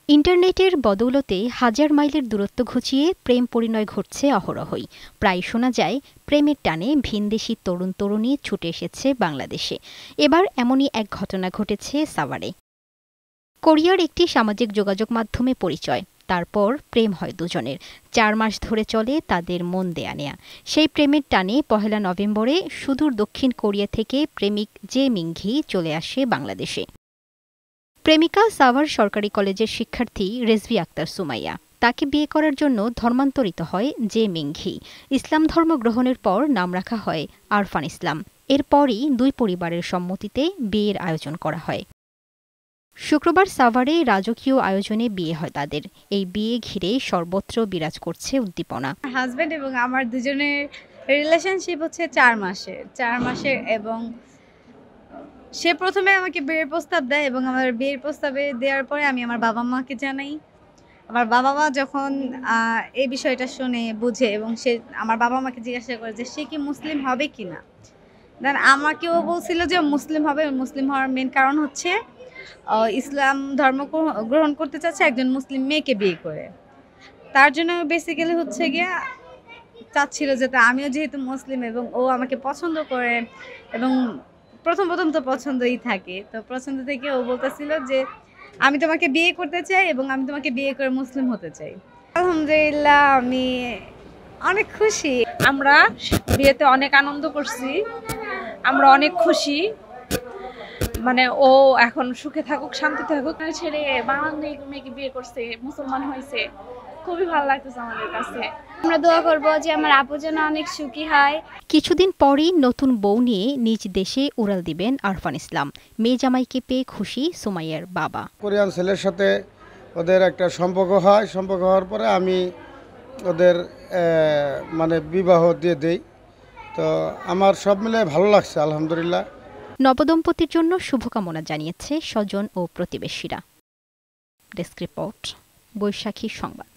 ইন্টারনেটের বদৌলতে হাজার মাইলের দূরত্ব ঘুচিয়ে প্রেম পরিণয় ঘটছে অহরহই। প্রায় শোনা যায় প্রেমের টানে ভিনদেশি তরুণ তরুণী ছুটে এসেছে বাংলাদেশে। এবার এমনই এক ঘটনা ঘটেছে সাভারে। কোরিয়ার একটি সামাজিক যোগাযোগ মাধ্যমে পরিচয়, তারপর প্রেম হয় দুজনের। ৪ মাস ধরে চলে তাদের মন দেয়া নেয়া। সেই প্রেমের টানে ১ নভেম্বরে সুদূর দক্ষিণ কোরিয়া থেকে প্রেমিক জে মিংঘি চলে আসে বাংলাদেশে। প্রেমিকা সাভার সরকারি কলেজের শিক্ষার্থী রেজভি আক্তার সুমাইয়া। তাকে বিয়ে করার জন্য ধর্মান্তরিত হয় জে মিংঘি। ইসলাম ধর্ম গ্রহণের পর নাম রাখা হয় আরফান ইসলাম। এরপরই দুই পরিবারের সম্মতিতে বিয়ের আয়োজন করা হয়। শুক্রবার সাভারে রাজকীয় আয়োজনে বিয়ে হয় তাদের। এই বিয়ে ঘিরে সর্বত্র বিরাজ করছে উদ্দীপনা। হাজব্যান্ড এবং আমার দুজনের রিলেশনশিপ হচ্ছে 4 মাসের এবং সে প্রথমে আমাকে বিয়ের প্রস্তাব দেয় এবং আমার বিয়ের প্রস্তাবে দেওয়ার পরে আমি আমার বাবা মাকে জানাই। আমার বাবা মা যখন এই বিষয়টা শুনে বুঝে এবং সে আমার বাবা মাকে জিজ্ঞাসা করে যে সে কি মুসলিম হবে কিনা। দেন আমাকেও বলছিল যে মুসলিম হবে। মুসলিম হওয়ার মেন কারণ হচ্ছে ইসলাম ধর্ম গ্রহণ করতে চাচ্ছে একজন মুসলিম মেয়েকে বিয়ে করে। তার জন্য বেসিক্যালি হচ্ছে গিয়ে চাচ্ছিল যে আমিও যেহেতু মুসলিম এবং ও আমাকে পছন্দ করে এবং প্রথম তো পছন্দই থাকে, তো পছন্দ থেকে ও বলতেছিল যে আমি তোমাকে বিয়ে করতে চাই এবং আমি তোমাকে বিয়ে করে মুসলিম হতে চাই। আলহামদুলিল্লাহ আমি অনেক খুশি। আমরা বিয়েতে অনেক আনন্দ করছি, আমরা অনেক খুশি। মানে ও এখন সুখে থাকুক, শান্তি থাকুক। ছেড়ে বাঙালি মেয়েকে বিয়ে করছে, মুসলমান হয়েছে, খুবই ভালো লাগতেছে আমাদের কাছে। আমরা দোয়া করব যে আমার আপু যেন অনেক সুখী হয়। কিছুদিন পরই নতুন বউ নিয়ে নিজ দেশে উড়াল দিবেন আরফান ইসলাম। মেয়ে জামাইকে পেয়ে খুশি সুমাইয়ার বাবা। কোরিয়ান ছেলের সাথে ওদের একটা সম্পর্ক হয়। সম্পর্ক হওয়ার পরে আমি ওদের মানে বিবাহ দিয়ে দেই। তো আমার সব মিলে ভালো লাগছে আলহামদুলিল্লাহ। নবদম্পতির জন্য শুভকামনা জানিয়েছে স্বজন ও প্রতিবেশীরা। ডেস্ক রিপোর্ট, বৈশাখী সংবাদ।